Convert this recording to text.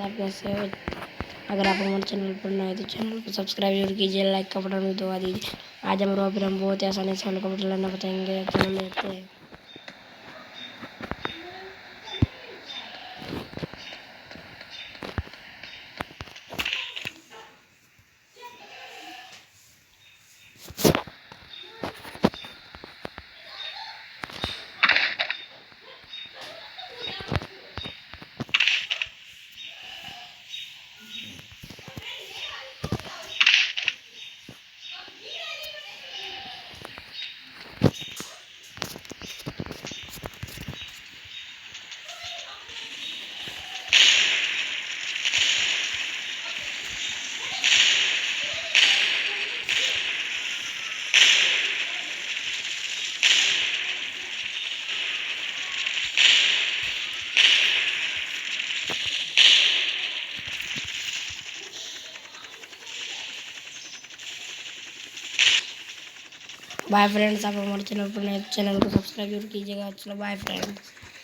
आप कैसे हो? अगर आप हमारे चैनल पर नए तो चैनल को सब्सक्राइब जरूर कीजिए, लाइक का बटन भी दबा दीजिए। आज हम बहुत ही आसानी से हेलीकॉप्टर लेना बताएंगे। चलो लेते हैं। बाय फ्रेंड्स, आप हमारे चैनल पर नए चैनल को सब्सक्राइब जरूर कीजिएगा। चलो बाय फ्रेंड्स।